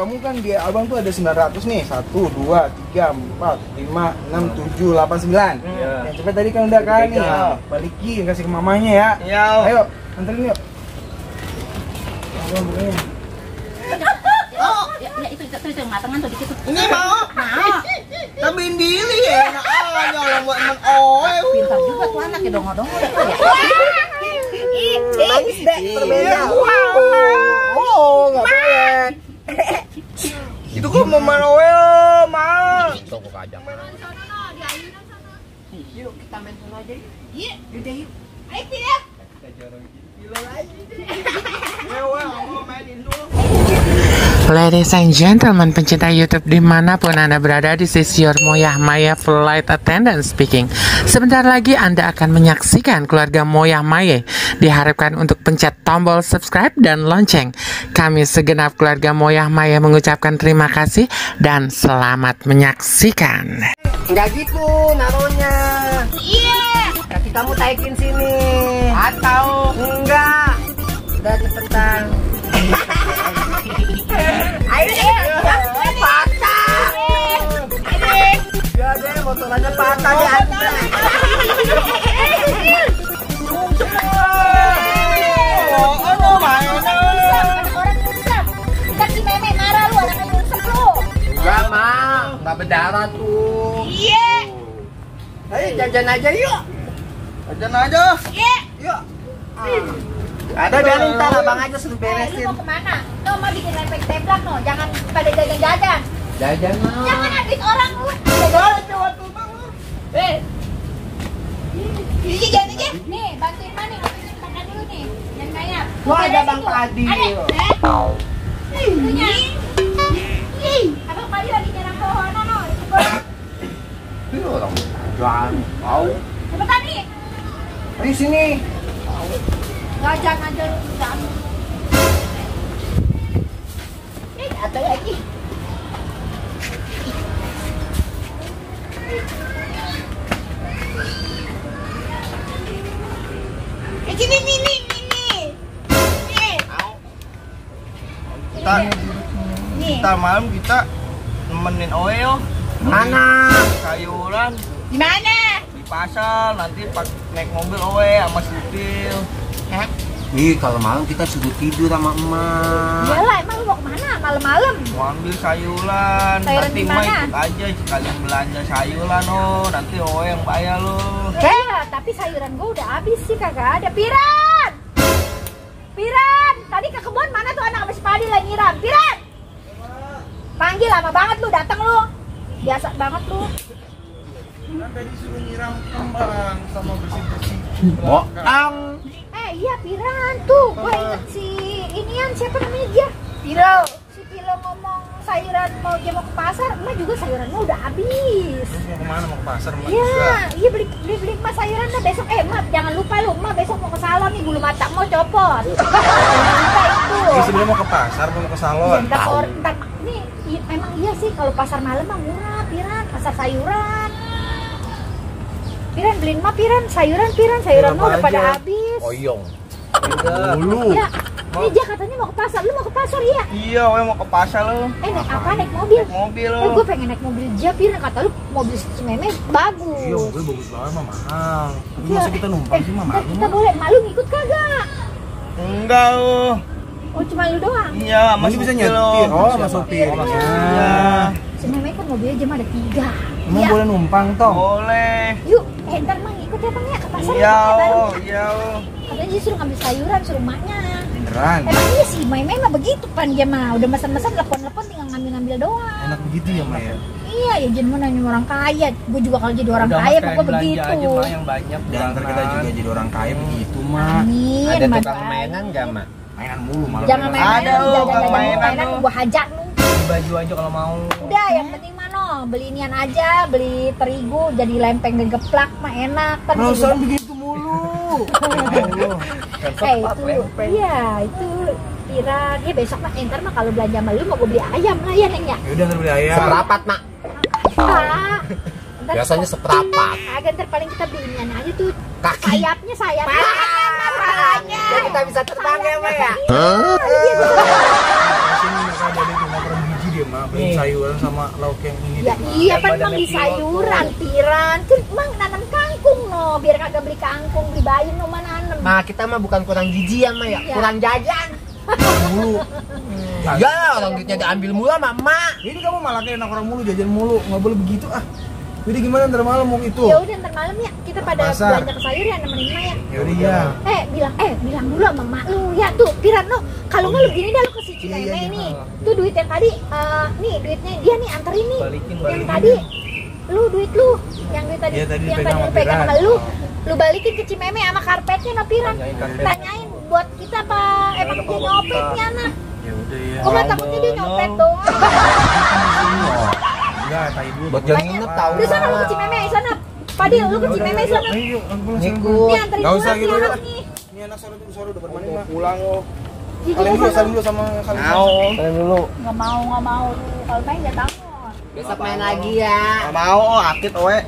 kamu kan di abang tuh ada 900 nih. 1, 2, 3, 4, 5, 6, 7, 8, 9. Yang cepet tadi kan udah kan nih. Ya, balikin kasih ke mamanya ya. Iya. Ayo, anterin yuk. Bukanya. Ya itu matangan tuh dikit tuh. Ini mau. Tambahin diri ya. Enak aja orang buat temen Pintar juga tuh anak ya dongo-dongo ya. Nangis deh, berbeda. Oh, nggak boleh. Itu kok mau Manuel, Ma. Itu kok kajang. Yuk kita main bola aja yuk. Iya. Udah yuk. Ayo tidak. Ladies and gentlemen, pencinta YouTube dimanapun Anda berada, this is your Moyah Maya Flight Attendant speaking. Sebentar lagi Anda akan menyaksikan keluarga Moyah Maya. Diharapkan untuk pencet tombol subscribe dan lonceng. Kami segenap keluarga Moyah Maya mengucapkan terima kasih dan selamat menyaksikan. Enggak gitu naruhnya. Iya. Kaki kamu taikin sini. Atau Enggak. Udah cepetan. Ayo Patah. Ya deh, motorannya patah deh. Enggak, Ma. Enggak berdarah tuh. Iya. Ayo jajan aja yuk. Jajan aja. Iya. Yuk. Ada biarin ntar abang aja suruh Lu beresin. mau kemana? Lo mau bikin lempeng teplak no? Jangan pada jajan-jajan. Jajan Jangan habis orang lu. Ini jajan aja. Nih, bantuin mana nih? Bantuin makan dulu nih. Jangan kayak. Wah, ada Bang Padi. Ada. Itunya. Abang Padi lagi nyerang pohon no. Ini orang jajan. Tahu. Cepetan nih. Di sini. Jajan aja lu, jangan. Ada lagi. Sini nih. Ntar malam kita nemenin Oeo. Mana? Sayuran Di mana? di pasar, nanti naik mobil Oe sama Sutil. Ih, kalau malam kita suruh tidur sama emak. Iyalah, emang lu mau kemana malam-malam? Mau ambil sayuran, Sayuran nanti di emak mana? ikut aja sekalian belanja sayuran nanti Oe yang bayar lo. Tapi sayuran gua udah habis sih, kagak ada. Piran, tadi ke kebun mana tuh anak sama si Padi lagi nyiram? Piran, panggil lama banget lu, datang lu. Biasa banget lu. Kan tadi suruh nyiram kembang sama bersih-bersih. Boang. Iya Piran tuh, gua inget si inian siapa namanya dia? Pilo. Si Pilo ngomong sayuran dia mau ke pasar, emak juga sayurannya udah habis. Terus mau kemana? Mau ke pasar? Emak Iya, juga. iya beli emak sayuran dah besok. Emak jangan lupa lu, emak besok mau ke salon nih, bulu mata mau copot. Kita itu. Jadi sebelum mau ke pasar, mau ke salon. Ntar nih, emang iya sih kalau pasar malam mah murah, Piran, pasar sayuran. Piran beliin mah Piran sayuran mah udah pada habis. Oyong. Dulu. Ya, ini dia katanya mau ke pasar. Lu mau ke pasar ya? Iya, Oe mau ke pasar lo. Naik apa? Naik mobil? Naik mobil. Gue pengen naik mobil aja, Piran. Kata lu mobil si Meme bagus. Iya, mobil bagus banget mah mahal. Tapi Iya. masa kita numpang sih mah Ntar malu. kita boleh, malu ngikut kagak? Enggak lo. Oh cuma lu doang? Iya, Masih bisa supir nyetir. lo. Oh, sama sopir. Iya. Iya. Si Meme kan mobilnya aja mah ada 3. Emang boleh numpang toh? Boleh. Yuk, ntar mah ngikut ya Bang ya ke pasar Iya, ya baru. iya. Katanya dia suruh ngambil sayuran, suruh emaknya. Beneran. Emang iya sih, Meme mah begitu pan dia mah. Udah mesen-mesen, telepon-telepon tinggal ngambil-ngambil doang. Enak begitu ya, Maya? Iya, ya jadi mana nanya orang kaya. Gue juga kalau jadi orang Udah, kaya Mas, pokoknya belanja begitu. aja, Ma, yang banyak. Jangan ntar kita juga jadi orang kaya begitu mah. Amin. Ada Mas. tukang mainan enggak, Ma? Mainan mulu malam. Jangan malam. main-main, Ada, lu, tukang mainan mainan lu. gua hajar lu. Beli baju aja kalau mau. Udah, yang penting mah no, beli inian aja, beli terigu jadi lempeng dan geplak mah enak kan. Perasaan begitu mulu. Itu, iya itu Piran. Ya besok mah ntar mah kalau belanja sama lu mau gue beli ayam lah ya Neng ya. Yaudah ntar beli ayam. Seperapat, Mak. Pak. Ntar Biasanya seprapat. agak ntar paling kita beli inian aja tuh. Kaki. Sayapnya. Ya kita bisa terbang ya, Ma ya. Iya, Sini mereka ada di rumah perempuan mah beli sayuran sama lauk yang ini. Ya iya kan emang di sayuran, Piran. Kan emang nanam kangkung no, biar kagak beli kangkung, beli bayam no mana nanam. Nah, kita mah bukan kurang gizian mah ya, Iya. kurang jajan. Mulu. Ya, orang duitnya diambil mulu sama emak. Ini kamu malah kayak anak orang mulu, jajan mulu, nggak boleh begitu ah. Jadi gimana ntar malam mau itu? Ya udah ntar malam ya kita pada Pasar. belanja ke sayur ya nemenin emak ya. Yaudah ya. Bilang dulu sama emak lu ya tuh Piran lo. Kalau nggak lu gini dah lu ke si Iya, Cimeme iya, nih. iya. Tuh duit yang tadi, nih duitnya dia nih anterin nih. Balikin. Yang tadi lu duit lu, yang duit tadi, Iya, tadi yang dipegang tadi lu sama pegang Piran. sama lu balikin ke Cimeme sama karpetnya no Piran. Tanyain karpet. Tanyain buat kita apa emang dia nyopetnya anak. Ya udah ya. Gua mah takutnya dia nyopet doang. Enggak, tai dulu. Buat jangan nginep tahu. Udah sana lu ke Cimeme sana. Padil lu ke Cimeme sana. Ayo, aku pulang. Ngikut. Nih anterin Nggak pulang usah nih gitu anak ya. nih. Ini anak sore udah bermain mah. Pulang lo. Jadi Salim dulu, sana. salim dulu sama salim. Salim dulu. Nggak mau lu. Kalau main ya takut. Besok main lagi ya. Nggak mau, akit oe.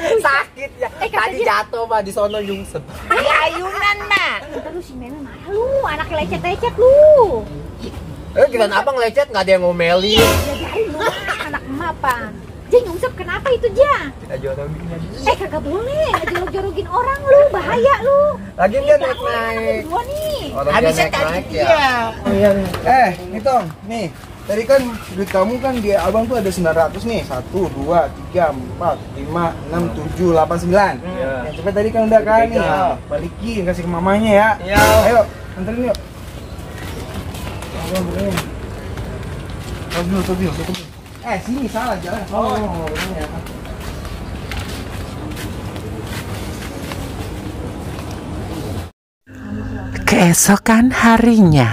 Sakit ya. Tadi jatuh mah di sono nyungsep. Ay, ayunan mah. Ntar lu si Meme marah lu, anak lecet-lecet lu. Gimana abang lecet nggak ada yang ngomelin. Ya dari lu, anak emak apa? Dia nyungsep kenapa itu Ja? Kita jorongin aja. Kagak boleh, ngejorok-jorokin orang lu, bahaya lu. Lagi dia naik-naik. Berdua nih. Orang dia Habisnya naik-naik tadi ya. dia. Nih Tong, nih. Tadi kan duit kamu kan di abang tuh ada 900 nih. 1, 2, 3, 4, 5, 6, 7, 8, 9. Iya. Yang cepet tadi kan udah kan nih. Iya. Balikin, kasih ke mamanya ya. Iya. Ayo, anterin yuk. Tutup dulu. Sini salah jalan. Ya. Keesokan harinya.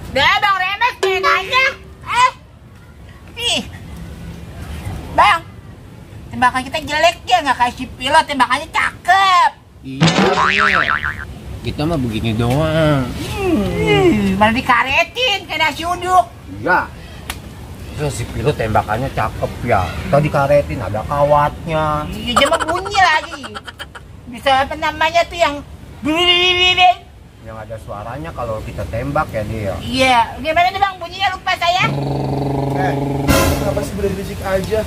Deh Bang Remes pengennya. Nih. Bang. Tembakan kita jelek ya, nggak kayak si pilot, tembakannya cakep. Iya. Kita mah begini doang. Malah dikaretin kayak nasi uduk. Ya. Terus si pilot tembakannya cakep ya. Tadi karetin ada kawatnya. Iya, cuma bunyi lagi. Bisa apa namanya tuh yang blilililil. Yang ada suaranya kalau kita tembak ya dia. Iya, gimana tuh Bang bunyinya lupa saya? Kenapa sih berisik aja?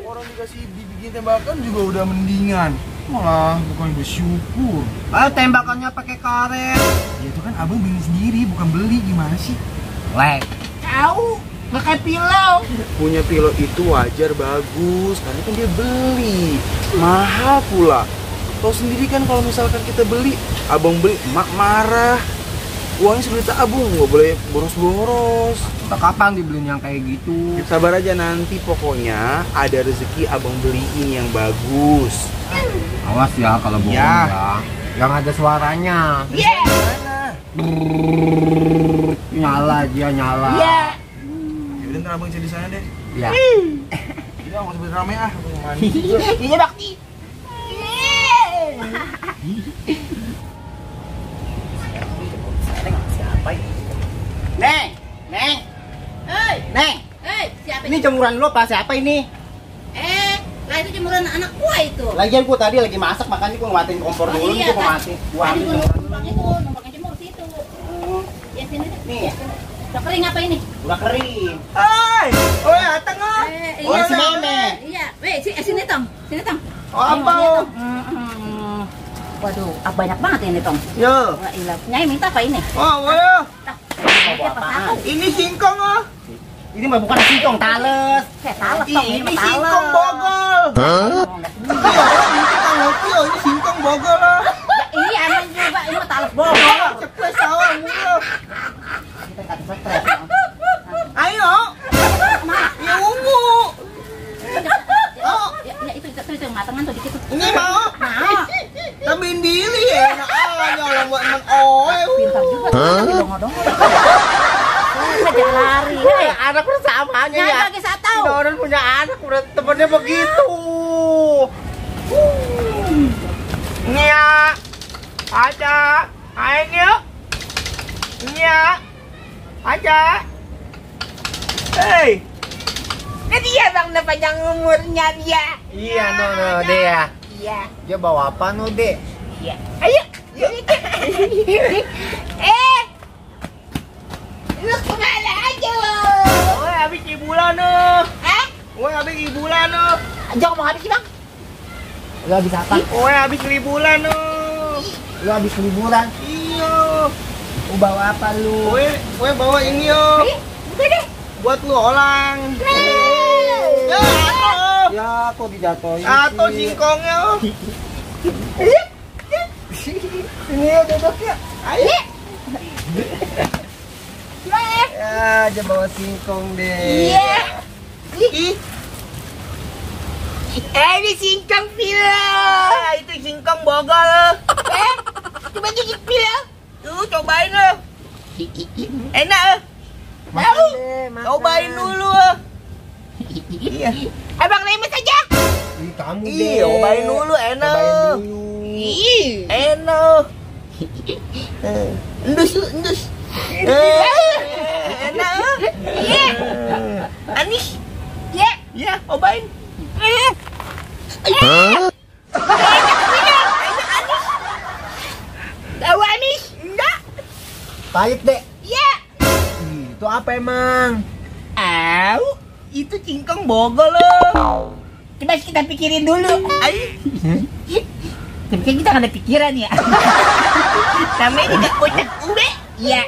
Orang dikasih dibikin tembakan juga udah mendingan. Malah bukan bersyukur. Tembakannya pakai karet. Ya itu kan abang bikin sendiri, bukan beli. Gimana sih? Lek. Tahu, nggak kayak pilau. Punya pilot itu wajar, bagus. Karena kan dia beli. Mahal pula. Tahu sendiri kan kalau misalkan kita beli, abang beli, emak marah. Uangnya sudah tabung, nggak boleh boros-boros. Entah kapan dibeliin yang kayak gitu. Sabar aja nanti, pokoknya ada rezeki abang beliin yang bagus. Awas ya kalau bohong Ya. ya. Yang ada suaranya. Iya. Nyala dia nyala. Iya. Yaudah ntar abang jadi sana deh. Ya. Iya, nggak usah beramai ah. Abang mandi juga. Iya Bakti. Neng, Neng, Hei, Neng. siapa Ini jemuran lu apa siapa ini? lah itu jemuran anak gua itu. Lagian gua tadi lagi masak makanya gua ngematiin kompor dulu nih gua mau mati. Gua Tadi ambil gua jemuran. numpang itu, numpang jemur situ. Ya sini deh. Nih, Udah kering apa ini? udah kering. Oh ya, tengah. Oh, si Meme. Iya, sini Tong. Sini Tong. Oh, apa? Tong. Waduh, banyak banget ini Tong. Yo. Wah, ilah. Nyai minta apa ini? Oh, boleh. Apa satu? Ini singkong oh. Ini mah bukan singkong, tales. Saya talas Tong. Ini singkong bogol. Ini singkong bogol loh. Iya, emang juga ini mah talas bogor. Cepet sawah mulu. Kita nggak bisa stres. Ayo. Ya ungu. Oh, Ya itu matangan tuh dikit tuh. ini mau. Nah, Tambahin diri ya. Enak aja orang buat emang oe. pintar juga tuh tapi dongo-dongo. Jangan lari. Hei, Anak persamaannya nyai ya. bagi satu. Orang punya anak udah temennya begitu. Nya. Ada. Ayo. Nya. Ada. Hey. dia bang na panjang umurnya dia. Iya, no, deh ya. Iya. Dia bawa apa, no, deh? Iya. Ayo. Lu kemana aja? Woi, habis liburan, no. Hah? Woi, habis liburan, no. Jangan mau habis sih bang. Lu habis apa? Woi, habis liburan, no. Lu habis liburan? Iya. Lu bawa apa lu? Woi, bawa ini yo. Buka deh. Buat lu orang. Ya, atuh. Ya, kok dijatuhin? Atuh singkongnya. Sini ya, duduk ya. Ayo. Ya, dia bawa singkong deh. Iya. Ih, Ini singkong pila. itu singkong bogol. Coba gigit pila. Tuh, cobain lo. Enak. Tahu? Cobain dulu. Iya. Abang Remes aja. Kamu deh. Iya, cobain dulu, enak. Cobain dulu. Ih. Enak. Endus. Enak. Iya. Anis. Iya. Ya, cobain. Tahu Anis? Enggak. Pahit deh. Iya. Itu apa emang? Itu singkong bogol loh. Coba kita pikirin dulu. Tapi kan kita nggak ada pikiran ya. Namanya juga kocak ube. Iya.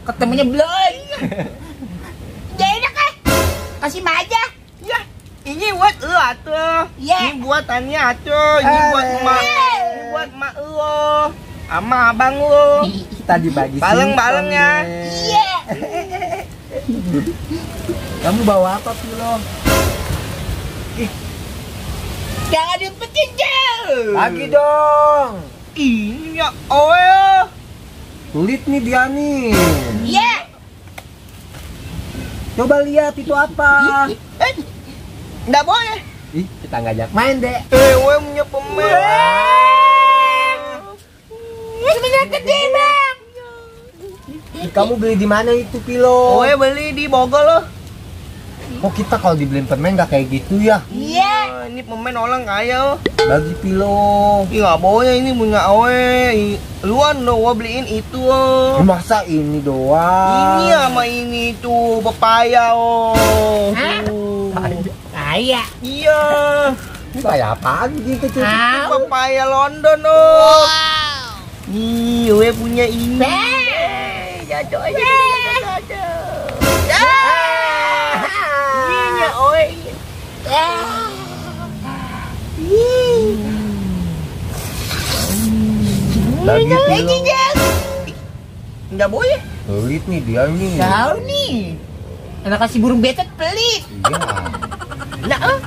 Ketemunya belum. Gak enak kan? Kasih mah aja. Ya, ini buat lu atuh. Iya. Ini buat Tania atuh. Ini buat emak. Ini buat emak lu. Sama abang lu. Tadi bagi bareng-bareng ya. Iya. Kamu bawa apa, Pilo? Jangan diumpetin jauh. Bagi dong. Ini ya, oe. Sulit nih dia nih. Iya. Coba lihat itu apa. Nggak boleh. Ih, kita ngajak main deh. Oe punya pemain. Sebenarnya gede bang. Kamu beli di mana itu, Pilo? Oe beli di Bogor loh. Kok kita kalau dibeliin permen nggak kayak gitu ya? Iya. Ini permen orang kaya. Bagi Pilo. Ih, nggak boleh, ini punya Oe. Luan dong, gua beliin itu. Masa ini doang? Ini sama ini tuh, pepaya Hah? Kaya. Iya. Pepaya apaan gitu tuh? Tahu. Pepaya London oh. Nih, Oe punya ini. Jatuh aja. Iya, Oe. Lagi nggak boleh. Pelit nih dia nih. Tahu nih. Anak kasih burung betet pelit. Iya. Nah,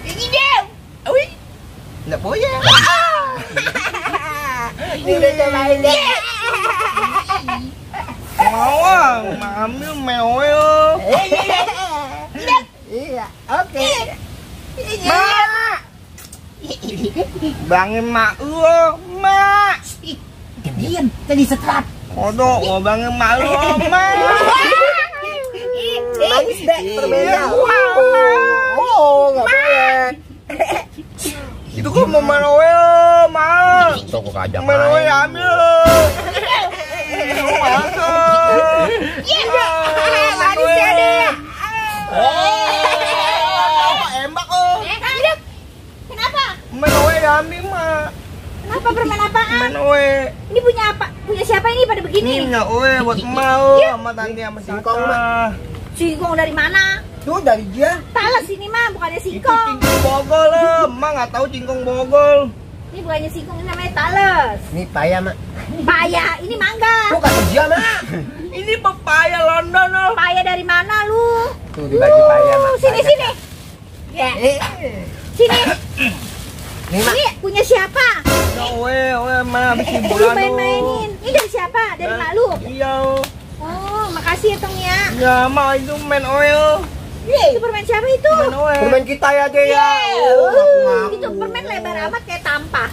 ini dia. Wih. Nggak boleh. Ini udah cobain deh. Mau ambil meoe. Iya, oke. Mak. Bangin mak lu, mak. Diam, tadi setrap. Kodok, mau bangin mak lu, mak. Nangis deh, Iya. Oh, nggak boleh. Itu kan mau main oe, mak. Toko kajak Main oe ambil. Manis ya deh. Embak oh. Kenapa? Main oe ambil, mak. Kenapa permen apaan? Main oe. Ini punya apa? Punya siapa ini pada begini? Ini nggak oe buat mau sama tante sama singkong, mak. Singkong dari mana? Tuh dari dia. Talas ini mah, bukannya Itu singkong. cingkong bogol loh, emak nggak tahu cingkong bogol. Ini bukannya singkong, ini namanya talas. Ini paya, mak. Paya, ini mangga. Lu kata dia, mak. Ini pepaya London loh. Paya dari mana lu? Tuh dibagi paya, mak. Sini sini. Ya. Sini. Nih, mak. Ini punya siapa? Oe, mana habis Ini liburan main-mainin. Ini dari siapa? Dari mak lu? Iya. Oh, makasih ya Tong ya. Ya, mak itu main oil. Itu permen siapa itu? Main oil. Permen kita ya, deh ya. Itu permen lebar amat kayak tampah.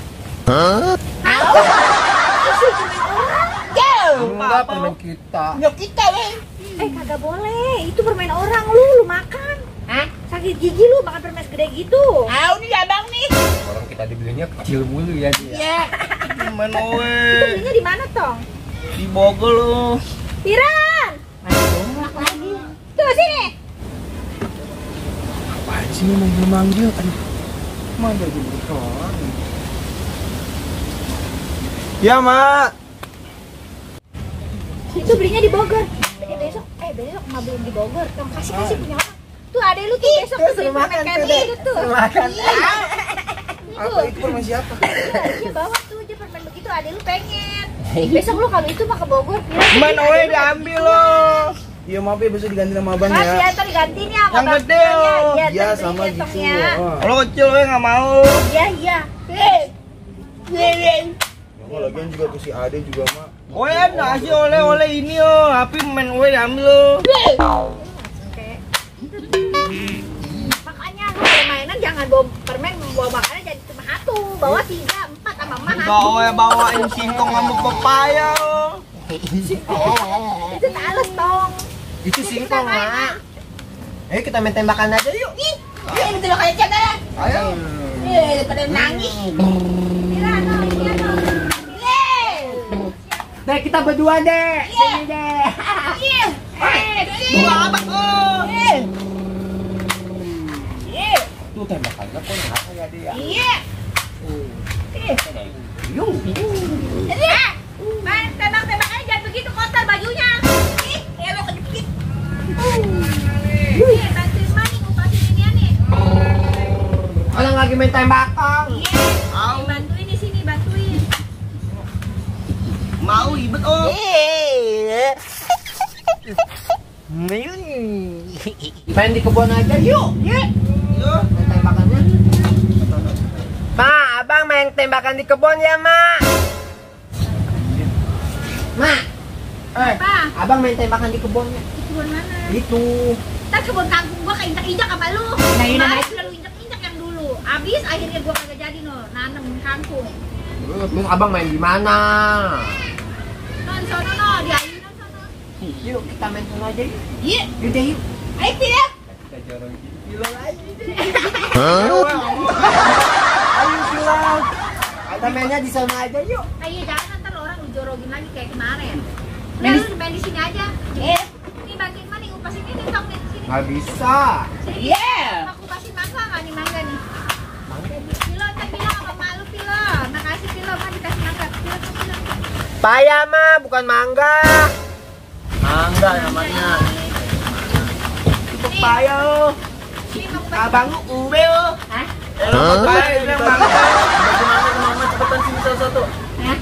Enggak, permen kita. Nyok kita weh. Kagak boleh. Itu permen orang lu makan. Hah? Sakit gigi lu makan permen segede gitu. Ini abang nih. Orang kita dibelinya kecil mulu ya dia. Iya. Gimana Itu weh? belinya di mana, Tong? Di Bogor lu. Piran. Masuk Lagi. Tuh sini. Apaan sih ini manggil-manggil? Aduh. Manggil jemput orang. Ya, Mak. Itu belinya di Bogor. Besok mau beli di Bogor. Tong kasih punya orang. Tuh ada lu tuh besok tuh beli permen kayak begitu tuh. Makan. Apa itu permen siapa? Iya bawa tuh aja permen begitu ada lu pengen. Besok lu kalau itu mah ke Bogor. Gimana weh diambil lo? Iya, maaf ya, besok diganti sama abang Mas ya. ya ntar digantiin ya sama Yang Bang gede, Piran ya. oh. Iya, Iya, ntar sama beliin gitu. Tong ya. Oh. Lo kecil weh nggak mau. Iya. Oh, lagian juga ke si Ade juga, Mak. Weh nasi oleh-oleh ini oh. Tapi main weh diambil lo. Makanya lu kalau mainan jangan bawa permen, bawa makanan jadi cuma satu, bawa 3, 4 sama mama Bawain singkong sama pepaya lo. itu tales Tong. Itu singkong Mak. Ayo kita main tembakan aja yuk. Iya, betul lo kayak canda. Ayo. Pada nangis. Piran, Deh kita berdua deh. Sini deh. Dua abang oh. Tuh tembakannya kok apa ya dia? Iya. Yuk. Main tembak-tembakannya jangan begitu kotor bajunya. Lo kejepit. Bantuin mani ngupasin inian nih. Orang lagi main tembakan. Iya. Bantuin di sini, bantuin. Mau ribet oh. Main di kebun aja yuk. Yuk. Main tembakannya. Ma, abang main tembakan di kebun ya, Ma. Ma. Apa? Abang main tembakan di kebunnya. Di kebun mana? Itu. Ntar kebun kangkung gua keinjak-injak apa lu? Nah, ini Kemarin udah lu injak-injak yang dulu. Abis akhirnya gua kagak jadi no nanem kangkung. Terus abang main di mana? Non sono no, di ayunan sono. Yuk kita main sana aja yuk. Iya. Yaudah yuk. Ayo pilih. Kita jorong kilo lagi. Ayo silang. Kita mainnya di sana aja yuk. Ayo jangan ntar orang lu jorogin lagi kayak kemarin. Udah lu main di sini aja. Ini bantuin mana ngupasin ini Tong nih di sini. Nggak bisa. Iya. Aku kupasin mangga nggak nih mangga nih? Pilo, ntar Pilo sama malu Pilo. Makasih Pilo, mah dikasih mangga. Pilo. Paya mah bukan mangga. Mangga namanya. Itu paya oh. Ini mau kupasin. Abang lu ube oh. Hah? Paya yang mangga. Bagaimana, Mama? Cepetan sini satu-satu. Hah?